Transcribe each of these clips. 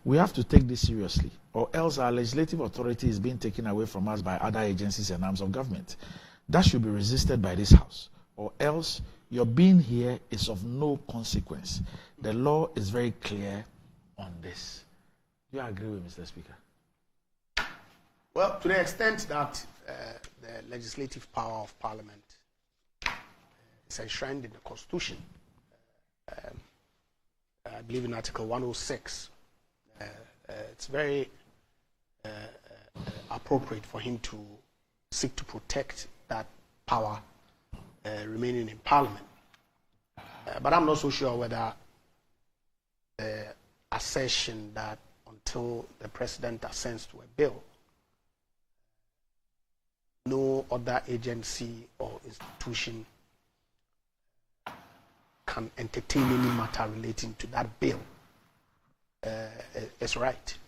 We have to take this seriously, or else our legislative authority is being taken away from us by other agencies and arms of government. That should be resisted by this House, or else your being here is of no consequence. The law is very clear on this. Do you agree with Mr. Speaker? Well, to the extent that the legislative power of Parliament is enshrined in the Constitution, I believe in Article 106, it's very appropriate for him to seek to protect that power remaining in Parliament. But I'm not so sure whether the assertion that until the President assents to a bill, no other agency or institution can entertain any matter relating to that bill is right.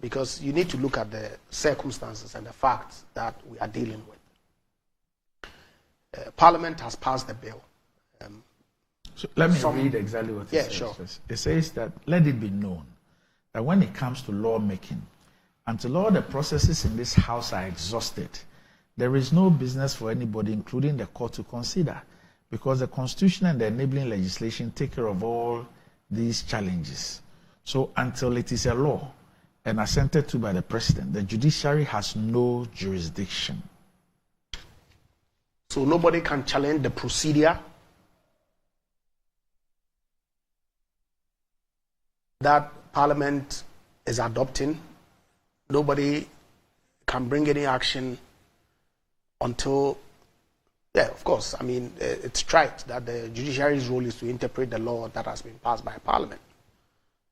Because you need to look at the circumstances and the facts that we are dealing with. Parliament has passed the bill. So let me read exactly what it says. Sure. It says that let it be known that when it comes to lawmaking, until all the processes in this House are exhausted, there is no business for anybody, including the court, to consider, because the Constitution and the enabling legislation take care of all these challenges. So until it is a law and assented to by the President, the judiciary has no jurisdiction. So nobody can challenge the procedure that Parliament is adopting. Nobody can bring any action until, of course, I mean, it's right that the judiciary's role is to interpret the law that has been passed by Parliament.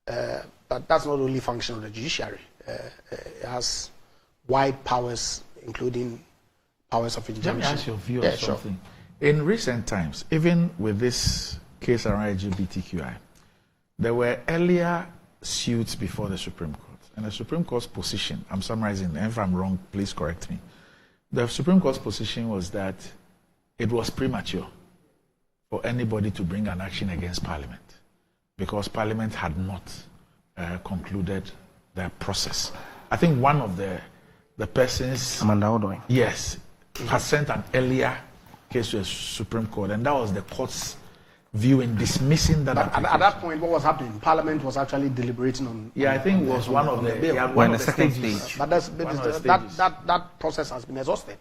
But that's not the only function of the judiciary. It has wide powers, including powers of injunction. Let me ask your view on something. Sure. In recent times, even with this case around LGBTQI, there were earlier suits before the Supreme Court. And the Supreme Court's position, I'm summarizing, and if I'm wrong, please correct me. The Supreme Court's position was that it was premature for anybody to bring an action against Parliament because Parliament had not concluded the process. I think one of the persons, Amanda Odoy, yes, has sent an earlier case to the Supreme Court, and that was the court's view in dismissing that. But at that point, what was happening? Parliament was actually deliberating on. Yeah, I think it was one of the bill. One of the second stage. But that process has been exhausted.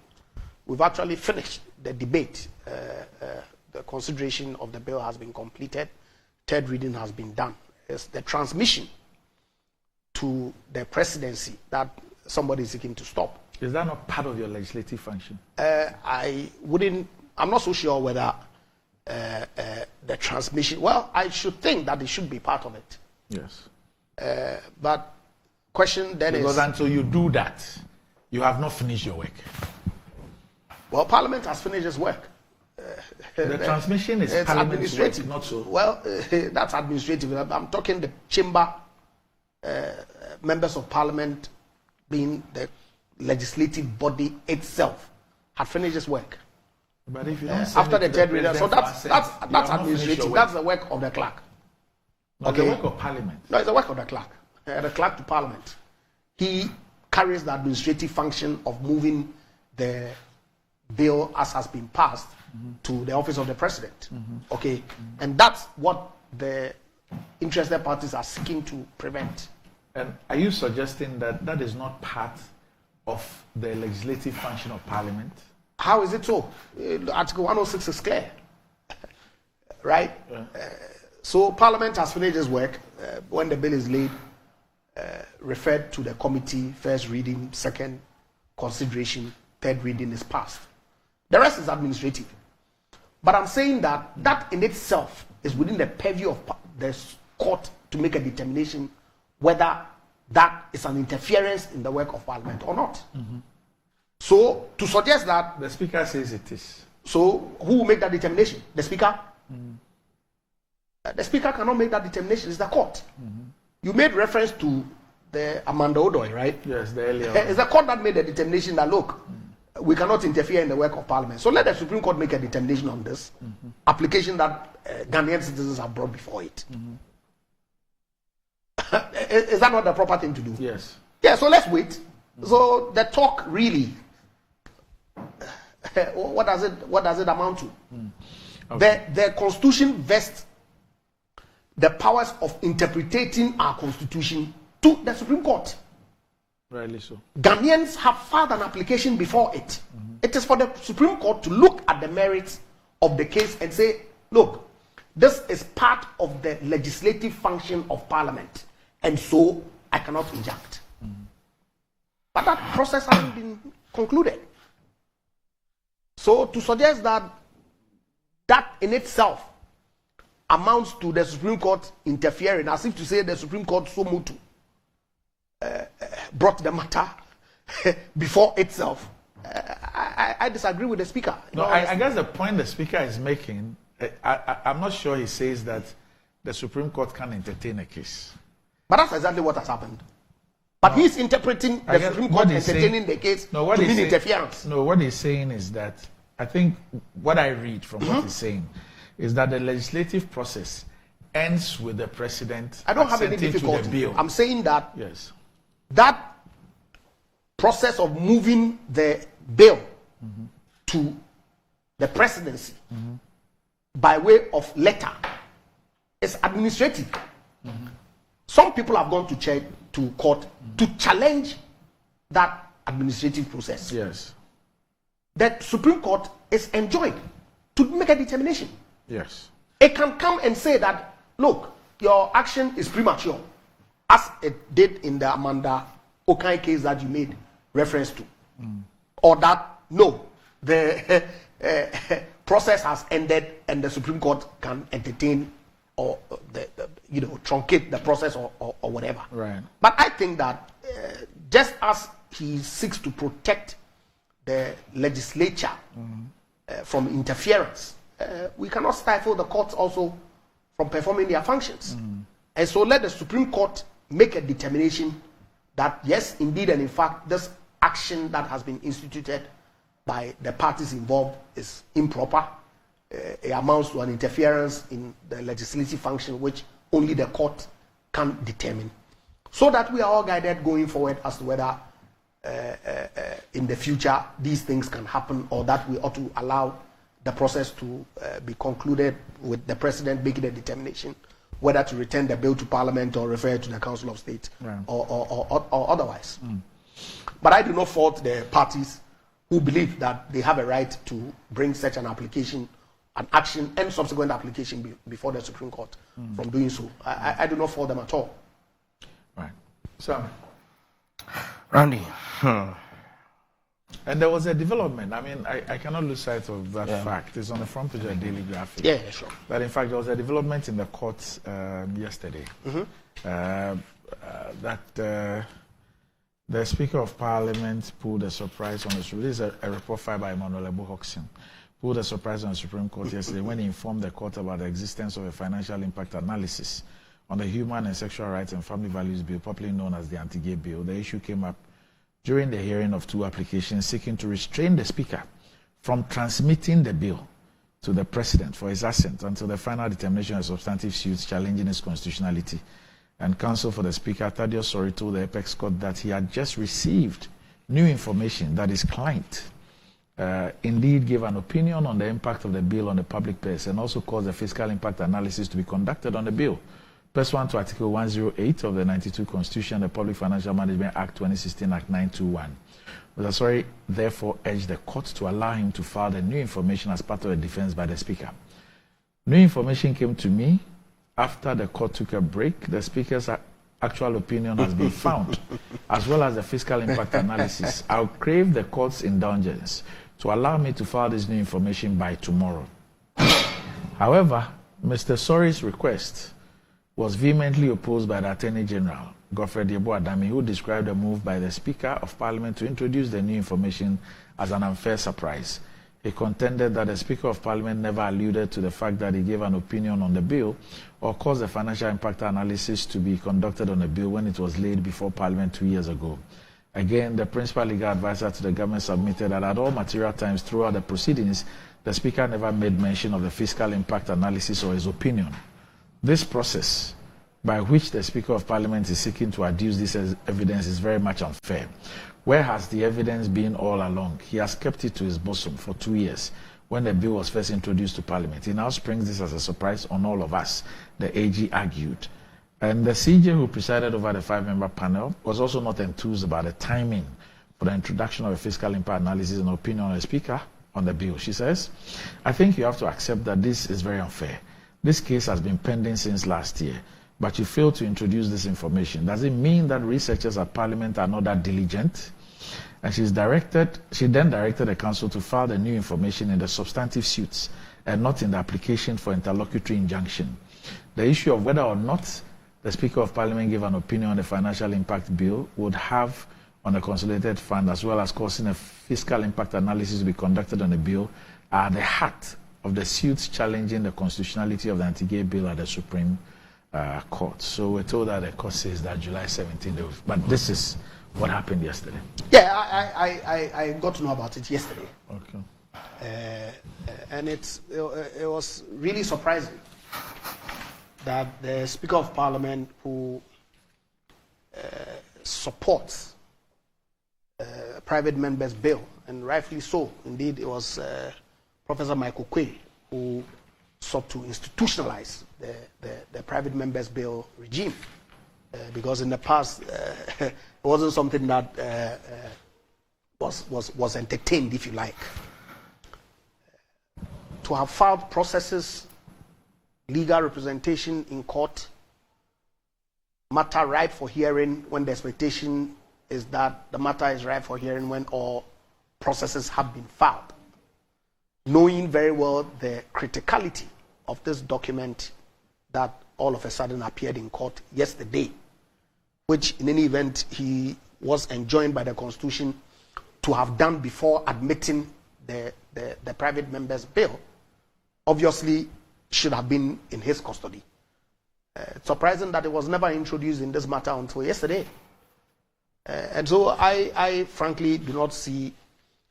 We've actually finished the debate. The consideration of the bill has been completed. Third reading has been done. It's the transmission to the presidency that somebody is seeking to stop. Is that not part of your legislative function? I'm not so sure whether the transmission, well, I should think that it should be part of it. Yes. But question then because until you do that, you have not finished your work. Well, Parliament has finished its work. The transmission is Parliament's work, not so. Well, that's administrative. I'm talking the chamber members of Parliament being the legislative body itself had finished its work. But if you don't after the third reader, so that's administrative. That's the work of the clerk. Okay. The work of Parliament. No, it's the work of the clerk. The clerk to Parliament. He carries the administrative function of moving the bill as has been passed to the office of the President. Okay, and that's what the interested parties are seeking to prevent. And are you suggesting that that is not part of the legislative function of Parliament? How is it so? Article 106 is clear, right? Yeah. So Parliament has finished its work. When the bill is laid, referred to the committee, first reading, second consideration, third reading is passed. The rest is administrative. But I'm saying that that in itself is within the purview of the court to make a determination whether that is an interference in the work of Parliament or not. So to suggest that the Speaker says it is. So who will make that determination? The Speaker? The Speaker cannot make that determination. It's the court. You made reference to the Amanda Odoy, right? Yes, the earlier. It's the court that made the determination that look, we cannot interfere in the work of Parliament. So let the Supreme Court make a determination on this application that Ghanaian citizens have brought before it. Is that not the proper thing to do? Yes. Yeah, so let's wait. So the talk really, what does it amount to? Okay. The Constitution vests the powers of interpreting our Constitution to the Supreme Court. Rightly so. Ghanaians have filed an application before it. It is for the Supreme Court to look at the merits of the case and say, look, this is part of the legislative function of Parliament, and so I cannot inject. But that process hasn't been concluded. So to suggest that in itself amounts to the Supreme Court interfering, as if to say the Supreme Court so much brought the matter before itself, I disagree with the Speaker. No, I guess the point the Speaker is making, I'm not sure he says that the Supreme Court can entertain a case. But that's exactly what has happened. But he's interpreting the Supreme Court entertaining the case to mean interference. No, what he's saying is that, I think what I read from what he's saying is that the legislative process ends with the President I don't have any difficulty. To the bill. I'm saying that yes, that process of moving the bill to the presidency by way of letter is administrative. Some people have gone to court to challenge that administrative process. Yes. The Supreme Court is enjoined to make a determination. Yes. It can come and say that, look, your action is premature, as it did in the Amanda Okai case that you made reference to. Or that, no, the process has ended and the Supreme Court can entertain or truncate the process or whatever. Right. But I think that just as he seeks to protect the legislature from interference, we cannot stifle the courts also from performing their functions. And so let the Supreme Court make a determination that yes, indeed, and in fact, this action that has been instituted by the parties involved is improper. It amounts to an interference in the legislative function which only the court can determine, so that we are all guided going forward as to whether in the future these things can happen, or that we ought to allow the process to be concluded with the President making a determination whether to return the bill to Parliament or refer it to the Council of State, right, or otherwise. But I do not fault the parties who believe that they have a right to bring such an application, an action and subsequent application before the Supreme Court from doing so. I do not fault them at all. Right. So, Randy. And there was a development. I mean, I cannot lose sight of that fact. It's on the front page of the Daily Graphic. Yeah, sure. That in fact there was a development in the courts yesterday. That the Speaker of Parliament pulled a surprise on the Supreme Court. This is a report filed by Emmanuel Ebo-Hoxton. Pulled a surprise on the Supreme Court yesterday when he informed the court about the existence of a financial impact analysis on the Human and Sexual Rights and Family Values Bill, popularly known as the Anti-Gay Bill. The issue came up during the hearing of two applications seeking to restrain the Speaker from transmitting the bill to the President for his assent until the final determination of substantive suits challenging its constitutionality. And counsel for the Speaker, Thaddeus Sori, told the Apex Court that he had just received new information that his client indeed gave an opinion on the impact of the bill on the public purse and also caused a fiscal impact analysis to be conducted on the bill. Pursuant to Article 108 of the 92 Constitution, the Public Financial Management Act 2016, Act 921. Mr. Sori therefore urged the court to allow him to file the new information as part of the defense by the Speaker. New information came to me after the court took a break. The Speaker's actual opinion has been found, as well as the fiscal impact analysis. I'll crave the court's indulgence to allow me to file this new information by tomorrow. However, Mr. Sori's request was vehemently opposed by the Attorney General, Godfred Yeboah-Dami, who described the move by the Speaker of Parliament to introduce the new information as an unfair surprise. He contended that the Speaker of Parliament never alluded to the fact that he gave an opinion on the bill or caused the financial impact analysis to be conducted on the bill when it was laid before Parliament 2 years ago. Again, the principal legal advisor to the government submitted that at all material times throughout the proceedings, the Speaker never made mention of the fiscal impact analysis or his opinion. This process by which the Speaker of Parliament is seeking to adduce this as evidence is very much unfair. Where has the evidence been all along? He has kept it to his bosom for 2 years when the bill was first introduced to Parliament. He now springs this as a surprise on all of us, the AG argued. And the CJ who presided over the 5-member panel was also not enthused about the timing for the introduction of a fiscal impact analysis and opinion on the Speaker on the bill. She says, I think you have to accept that this is very unfair. This case has been pending since last year, but you failed to introduce this information. Does it mean that researchers at Parliament are not that diligent? And she then directed the Council to file the new information in the substantive suits and not in the application for interlocutory injunction. The issue of whether or not the Speaker of Parliament gave an opinion on the financial impact bill would have on the consolidated fund, as well as causing a fiscal impact analysis to be conducted on the bill, are the heart of the suits challenging the constitutionality of the anti-gay bill at the Supreme Court. So we're told that the court says that July 17th, but this is what happened yesterday. Yeah, I got to know about it yesterday. Okay. And it was really surprising that the Speaker of Parliament, who supports private members' bill, and rightfully so, indeed, it was Professor Michael Quay who sought to institutionalize the private members' bill regime, because in the past it wasn't something that was entertained, if you like. To have filed processes, legal representation in court, matter ripe for hearing when the expectation is that the matter is ripe for hearing when all processes have been filed, knowing very well the criticality of this document that all of a sudden appeared in court yesterday, which in any event he was enjoined by the Constitution to have done before admitting the private members' bill, obviously should have been in his custody. It's surprising that it was never introduced in this matter until yesterday. And so I frankly do not see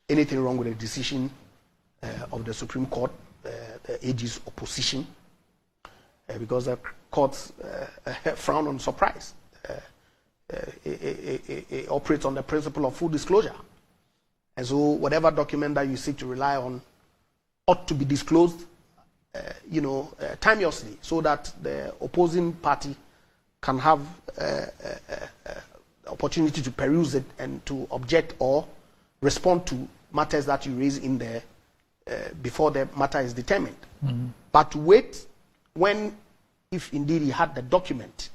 anything wrong with the decision of the Supreme Court, the AG's opposition, because the courts frown on surprise. It operates on the principle of full disclosure. And so whatever document that you seek to rely on ought to be disclosed timeously, so that the opposing party can have opportunity to peruse it and to object or respond to matters that you raise in there before the matter is determined. Mm-hmm. But to wait when, if indeed he had the document,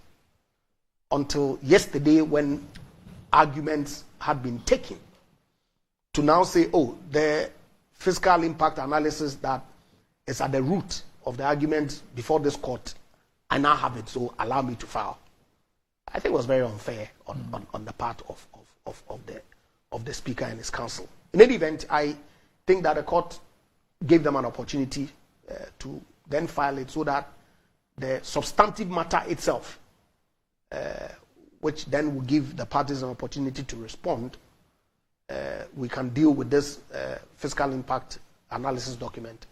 until yesterday when arguments had been taken, to now say, oh, the fiscal impact analysis that is at the root of the argument before this court, I now have it, so allow me to file. I think it was very unfair on the part of the Speaker and his counsel. In any event, I think that the court gave them an opportunity to then file it, so that the substantive matter itself, which then will give the parties an opportunity to respond, we can deal with this fiscal impact analysis document,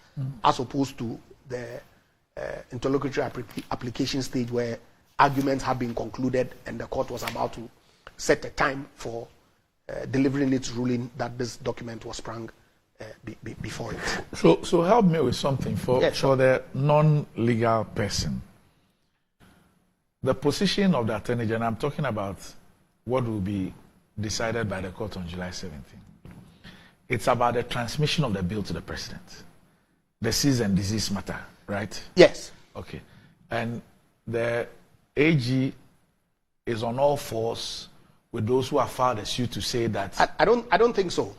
as opposed to the interlocutory application stage, where arguments have been concluded and the court was about to set a time for delivering its ruling that this document was sprung before it. So help me with something for the non-legal person. The position of the Attorney General, I'm talking about what will be decided by the court on July 17th. It's about the transmission of the bill to the President. The cease and desist matter, right? Yes. Okay. And the AG is on all fours with those who have filed a suit to say that... I don't think so.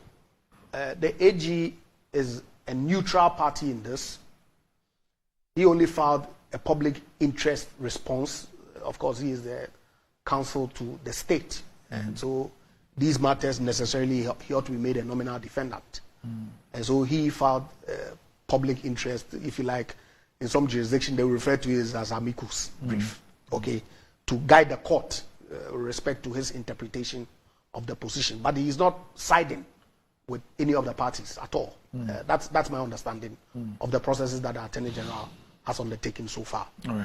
The AG is a neutral party in this. He only filed a public interest response. Of course, he is the counsel to the state. And so these matters necessarily, he ought to be made a nominal defendant. And so he filed public interest, if you like. In some jurisdiction, they refer to it as amicus brief, okay, to guide the court with respect to his interpretation of the position. But he is not siding with any of the parties at all. That's my understanding of the processes that the Attorney General has undertaken so far. All right.